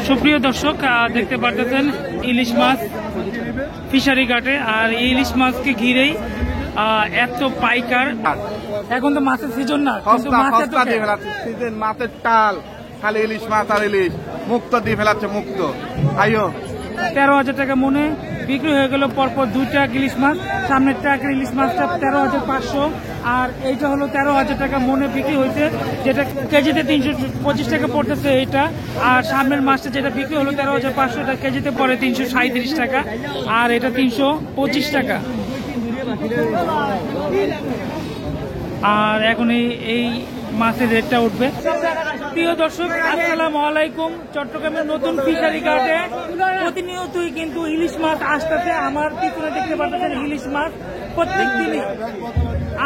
সুপ্রিয় দর্শক, দেখতে পারতেছেন ইলিশ মাছ ফিশারি ঘাটে। আর এই ইলিশ মাছকে ঘিরেই এত পাইকার। এখন তো মাছের সিজন না, কিন্তু মাছের টাল খালি ইলিশ মাছ আর ইলিশ মুক্ত দিয়ে ফেলাচ্ছে। মুক্ত আইও 13,000 টাকা মনে বিক্রি হয়ে গেল পরপর 2টা ইলিশ মাছ। সামনের ট্রাকের ইলিশ মাছটা 13,500, আর এইটা হলো 13,000 টাকা মনে বিক্রি হয়েছে, যেটা কেজিতে 325 টাকা পড়তেছে এইটা। আর সামনের মাছটা যেটা বিক্রি হলো 13,500, এটা কেজিতে পড়ে 337 টাকা, আর এটা 325 টাকা। আর এখন এই মাছের রেটটা উঠবে। প্রিয় দর্শক, আসসালামু আলাইকুম। চট্টগ্রামের নতুন ফিশারি ঘাটে প্রতিনিয়তই কিন্তু ইলিশ মাছ আসতেছে। আমার পিছনে দেখতে পাচ্ছেন ইলিশ মাছ প্রত্যেক দিনই।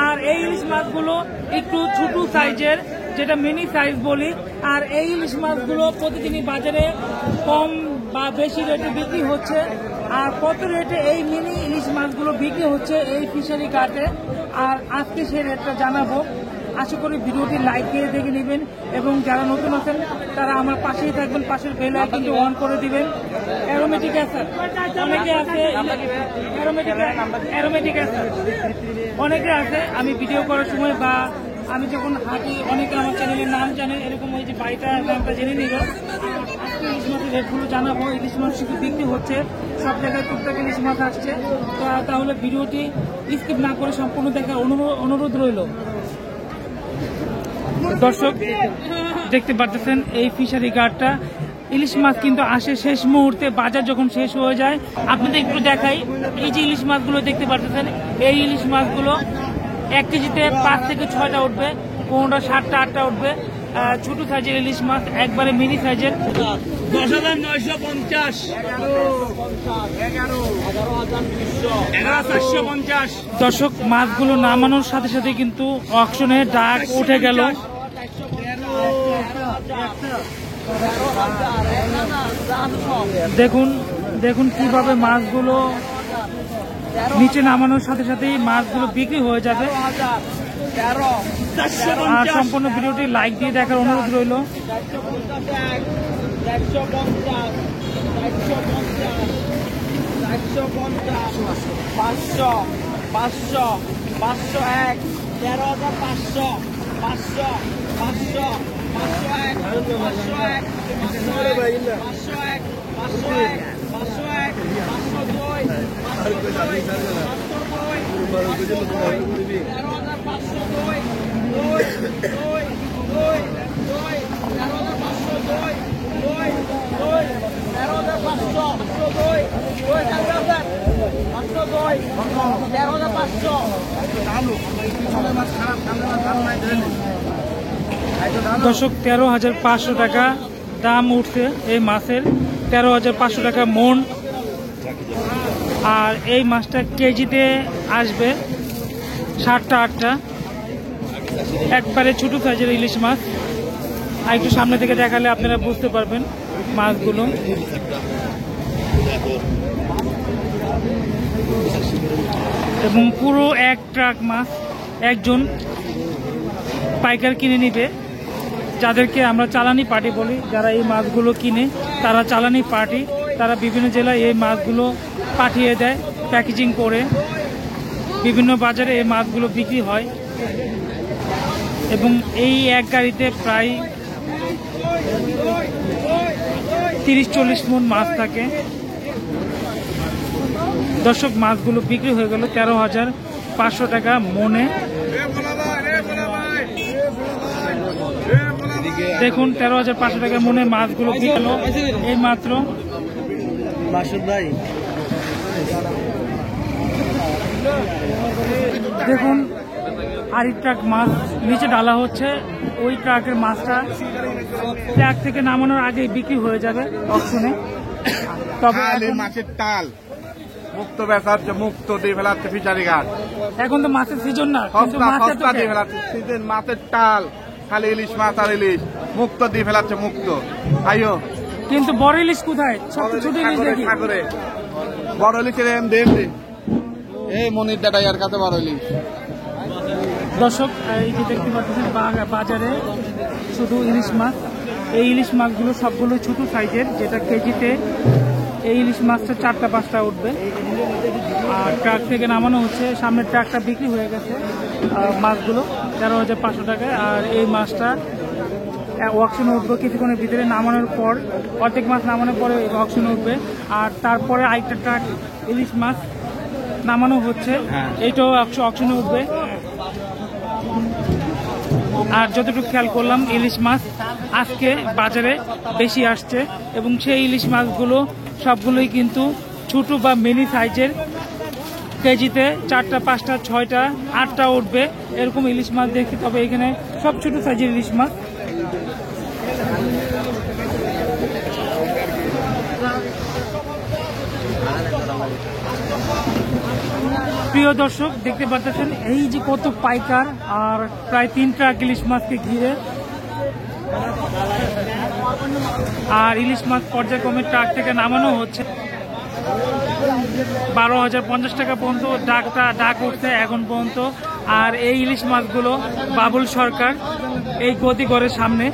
আর এই ইলিশ মাছগুলো একটু ছোট সাইজের, যেটা মিনি সাইজ বলি। আর এই ইলিশ মাছগুলো প্রতিদিনই বাজারে কম বা বেশি রেটে বিক্রি হচ্ছে। আর কত রেটে এই মিনি ইলিশ মাছগুলো বিক্রি হচ্ছে এই ফিশারি ঘাটে, আর আজকে সেই রেটটা জানাবো। আশা করি ভিডিওটি লাইক দিয়ে দেখে নেবেন, এবং যারা নতুন আছেন তারা আমার পাশেই থাকবেন, পাশের বেল আইকনটি অন করে দিবেন। অ্যারোমেটিক অ্যাসিড অনেকে আছে, অ্যারোমেটিক অ্যাসিড অনেকে আছে। আমি ভিডিও করার সময় বা আমি যখন হাঁটি, অনেকে আমার চ্যানেলের নাম জানে, এরকম ওই যে বাড়িটার নামটা জেনে নিল। আজকে ইলিশ মাছের রেটগুলো জানাবো। ইলিশ মাছ শুধু বিক্রি হচ্ছে, সব জায়গায় টুকটাক ইলিশ মাছ আসছে। তাহলে ভিডিওটি স্কিপ না করে সম্পূর্ণ দেখার অনুরোধ রইল। দর্শক, দেখতে পাচ্ছেন এই ফিশারি ঘাটটা ইলিশ মাছ কিন্তু আসে শেষ মুহূর্তে, বাজার যখন শেষ হয়ে যায়। আপনাদের একটু দেখাই, এই যে ইলিশ মাছগুলো দেখতে পাচ্ছেন, এই ইলিশ মাছগুলো 1 কেজিতে 5 থেকে 6টা উঠবে, কোনটা 7টা 8টা উঠবে। ছোট সাইজের ইলিশ মাছ, একবারে মিনি সাইজের 10,950, 11,450। দর্শক, মাছগুলো নামানোর সাথে সাথে কিন্তু অকশনে ডাক উঠে গেল। দেখুন কিভাবে মাছগুলো নিচে নামানোর সাথে সাথেই মাছগুলো বিক্রি হয়ে যাবে। আর সম্পূর্ণ ভিডিওটি লাইক দিয়ে দেখার অনুরোধ রইল। দর্শক, 13,500 টাকা দাম উঠছে এই মাছের, 13,500 টাকা মন। আর এই মাছটা কেজিতে আসবে 7টা 8টা, একবারে ছোট সাইজের ইলিশ মাছ। আর একটু সামনে থেকে দেখালে আপনারা বুঝতে পারবেন মাছগুলো। এবং পুরো 1 ট্রাক মাছ একজন পাইকার কিনে নিবে, যাদেরকে আমরা চালানি পার্টি বলি। যারা এই মাছগুলো কিনে তারা চালানি পার্টি, তারা বিভিন্ন জেলায় এই মাছগুলো পাঠিয়ে দেয় প্যাকেজিং করে। বিভিন্ন বাজারে এই মাছগুলো বিক্রি হয়, এবং এই এক গাড়িতে প্রায় 30-40 মণ মাছ থাকে। দর্শক, মাছগুলো বিক্রি হয়ে গেল 13,500 টাকা মনে। দেখুন 13,500 টাকা মনে মাছগুলো বিক্রি হলো এই মাত্র। দেখুন আরেক ট্রাক মাছ নিচে ডালা হচ্ছে। ওই ট্রাকের মাছটা ট্রাক থেকে নামানোর আগে বিক্রি হয়ে যাবে অকশনে। তবে মাছের টাল মুক্ত বেচাচ্ছে, মুক্ত দিয়ে ফেলাচ্ছে ফিশারি ঘাট। এখন তো মাছের সিজন না, সিজন মাছের টাল খালি ইলিশ মাছ আর ইলিশ মুক্ত দিয়ে ফেলাচ্ছে। মুক্ত আইও, কিন্তু বড় ইলিশ কোথায়? ছোট ইলিশ দেখি। বড় ইলিশের দেখি এই মনির দাদাইয়ার কাছে বড় ইলিশ। দর্শক, এই যে দেখতে পাচ্ছেন বাজারে শুধু ইলিশ মাছ এই ইলিশ মাছগুলো সবগুলো ছোট সাইজের, যেটা কেজিতে এই ইলিশ মাছটা 4টা-5টা উঠবে। আর ট্রাক থেকে নামানো হচ্ছে, সামনের ট্রাকটা বিক্রি হয়ে গেছে মাছগুলো 13,500 টাকায়। আর এই মাছটা অকশনে উঠবে কিছুক্ষণের ভিতরে, নামানোর পর অর্ধেক মাছ নামানোর পরে অকশনে উঠবে। আর তারপরে আরেকটা ট্রাক ইলিশ মাছ নামানো হচ্ছে, এইটাও অকশনে উঠবে। আর যতটুকু খেয়াল করলাম ইলিশ মাছ আজকে বাজারে বেশি আসছে, এবং সেই ইলিশ মাছগুলো সবগুলোই কিন্তু ছোট বা মিনি সাইজের, কেজিতে 4টা-5টা 6টা 8টা উঠবে এরকম ইলিশ মাছ দেখি। তবে এখানে সব ছোট সাইজের ইলিশ মাছ। প্রিয় দর্শক, দেখতে পাচ্ছেন এই যে কত পাইকার, আর প্রায় 3 ট্রাক ইলিশ মাছকে ঘিরে। আর ইলিশ মাছ পর্যায়ক্রমে ট্রাক থেকে নামানো হচ্ছে। 12,050 টাকা পর্যন্ত ডাক উঠছে এখন পর্যন্ত। আর এই ইলিশ মাছগুলো বাবুল সরকার এই গদিঘরের সামনে।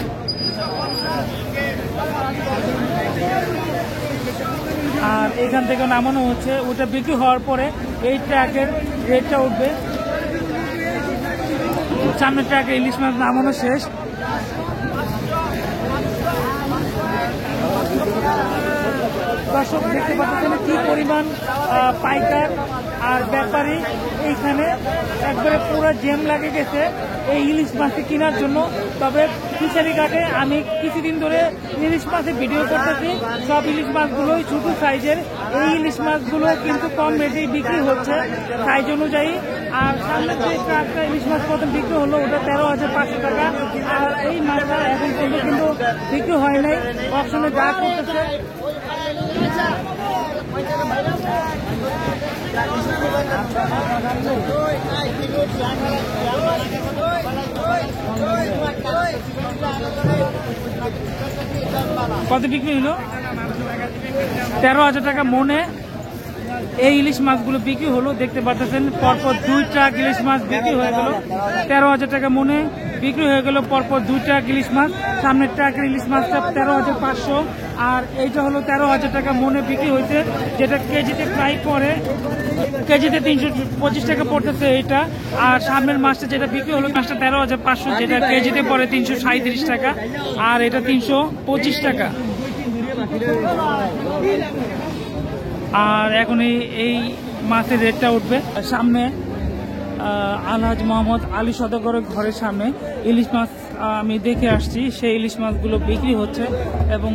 আর এখান থেকে নামানো হচ্ছে, ওটা বিক্রি হওয়ার পরে এই ট্রাকের রেটটা উঠবে। সামনের ট্রাকে ইলিশ মাছ নামানো শেষ। দর্শক দেখতে পাচ্ছেন কি পরিমাণ পাইকার আর ব্যাপারী এইখানে একবারে পুরো জ্যাম লাগে গেছে এই ইলিশ মাছকে কেনার জন্য। তবে ফিশারি ঘাটে আমি কিছুদিন ধরে ইলিশ মাছের ভিডিও করতেছি, সব ইলিশ মাছগুলোই ছোট সাইজের। এই ইলিশ মাছগুলো কিন্তু কম রেটেই বিক্রি হচ্ছে সাইজ অনুযায়ী। আর সামনে যে ট্রাকটা ইলিশ মাছ প্রথম বিক্রি হলো ওটা 13,500 টাকা। আর এই মাছটা এখন কিন্তু বিক্রি হয় নাই, অপশনে যা করতেছে। কত বিক্রি হলো? 13,000 টাকা মনে এই ইলিশ মাছগুলো বিক্রি হলো। দেখতে পাচ্ছেন পরপর 2 ট্রাক ইলিশ মাছ বিক্রি হয়ে গেল। 13,000 টাকা মনে বিক্রি হয়ে গেল পরপর 2 ট্রাক ইলিশ মাছ। সামনের ট্রাকের ইলিশ মাছটা 13,500, আর এইটা হলো 13,000 টাকা মনে বিক্রি হয়েছে, যেটা কেজিতে প্রায় পরে কেজিতে 325 টাকা পড়তেছে এইটা। আর সামনের মাছটা যেটা বিক্রি হলো মাছটা 13,500, যেটা কেজিতে পরে 337 টাকা, আর এটা 325 টাকা। আর এখন এই মাছের রেটটা উঠবে। সামনে আলহাজ মোহাম্মদ আলী সদাগরের ঘরের সামনে ইলিশ মাছ আমি দেখে আসছি, সেই ইলিশ মাছগুলো বিক্রি হচ্ছে। এবং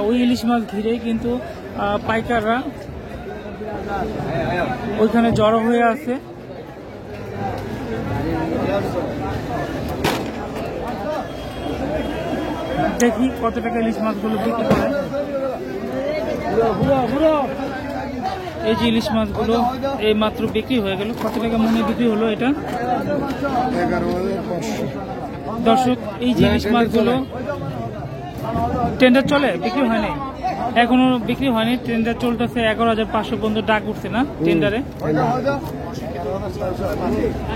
ওই ইলিশ মাছ ঘিরে কিন্তু পাইকাররা ওইখানে জড়ো হয়ে আছে। দেখি কত টাকা ইলিশ মাছগুলো বিক্রি করে। এই যে ইলিশ মাছগুলো এই মাত্র বিক্রি হয়ে গেল। কত টাকা মনে বিক্রি হলো এটা? 11,500। দর্শক, এই যে ইলিশ মাছগুলো টেন্ডার চলে, বিক্রি হয়নি এখনো, বিক্রি হয়নি, টেন্ডার চলতেছে। 11,500 পর্যন্ত ডাক উঠছে না টেন্ডারে।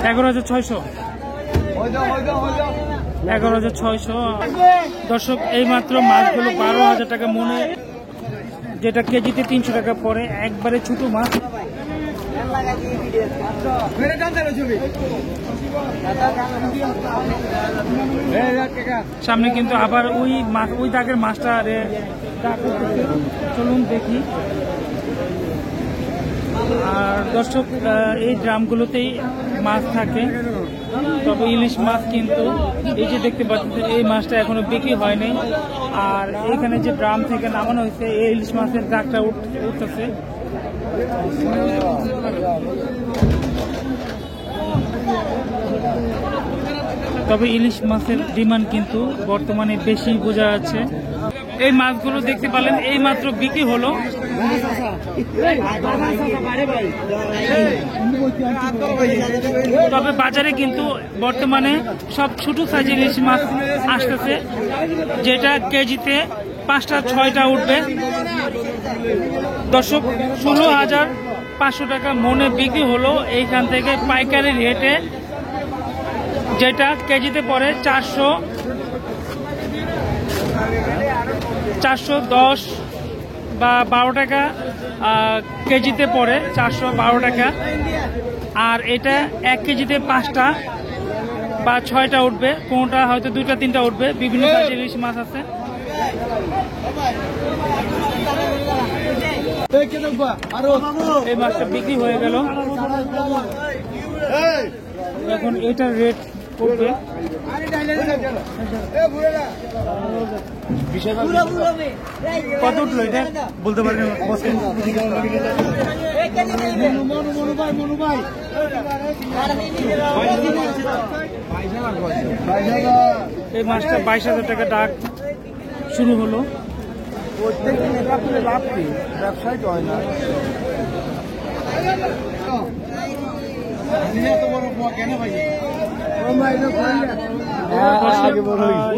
11,600, 11,600। দর্শক, এই মাত্র মাছগুলো 12,000 টাকা মনে, যেটা কেজিতে 300 টাকা পরে, একবারে ছোট মাছ। সামনে কিন্তু আবার ওই দাগের মাছটা চলুন দেখি। আর দর্শক, এই ড্রামগুলোতেই মাছ থাকে, তবে ইলিশ মাছ কিন্তু এই যে দেখতে পাচ্ছেন এই মাছটা এখনো বিক্রি হয়নি। আর এখানে যে ড্রাম থেকে নামানো হয়েছে এই ইলিশ মাছের দাগটা উঠতেছে। তবে ইলিশ মাছের ডিমান্ড কিন্তু বর্তমানে বেশি বোঝা যাচ্ছে। এই মাছগুলো দেখতে পেলেন এই মাত্র বিক্রি হলো। তবে বাজারে কিন্তু বর্তমানে সব ছোট সাইজের ইলিশ মাছ আসতেছে, যেটা কেজিতে 5টা-6টা উঠবে। দর্শক, 16,500 টাকা মনে বিক্রি হলো এইখান থেকে পাইকারি রেটে, যেটা কেজিতে পড়ে 410 বা 12 টাকা কেজিতে পড়ে, 412 টাকা। আর এটা 1 কেজিতে 5টা বা 6টা উঠবে, কোনটা হয়তো 2টা 3টা উঠবে, বিভিন্ন সাইজের ইলিশ মাছ আছে। এই মাছটা বিক্রি হয়ে গেল। এখন এটার রেট উঠবে। কত উঠলো এটা বলতে পারেন? এই মাছটা 22,000 টাকা ডাক শুরু হলো। ব্যবসায় তো হয় না।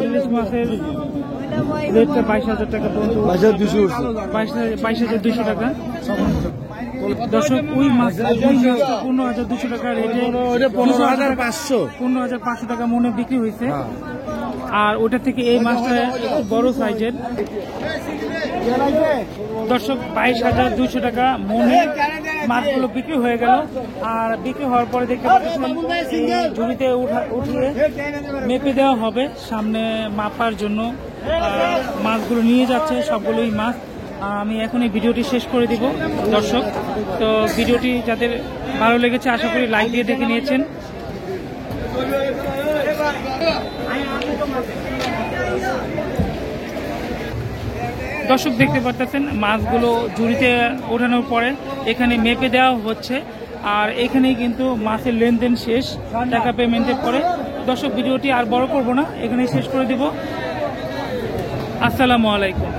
ইলিশ মাছের রেটটা 22,000 টাকা পর্যন্ত, 22,200 টাকা। দর্শক ওই মাছটা 15,200 টাকা রেটে 15,500 টাকা মনে বিক্রি হয়েছে। আর ওটা থেকে এই মাছটা বড় সাইজের। দর্শক 22,200 টাকা মনে মাছগুলো বিক্রি হয়ে গেল। আর বিক্রি হওয়ার পরে দেখতে পাচ্ছেন ঝুড়িতে উঠিয়ে মেপে দেওয়া হবে সামনে মাপার জন্য। মাছগুলো নিয়ে যাচ্ছে সবগুলোই মাছ। আমি এখন এই ভিডিওটি শেষ করে দিব দর্শক। তো ভিডিওটি যাদের ভালো লেগেছে আশা করি লাইক দিয়ে দেখে নিয়েছেন। দর্শক দেখতে পাচ্ছেন মাছগুলো ঝুড়িতে ওঠানোর পরে এখানে মেপে দেওয়া হচ্ছে। আর এখানেই কিন্তু মাছের লেনদেন শেষ, টাকা পেমেন্টের পরে। দর্শক ভিডিওটি আর বড় করব না, এখানেই শেষ করে দিব। আসসালামু আলাইকুম।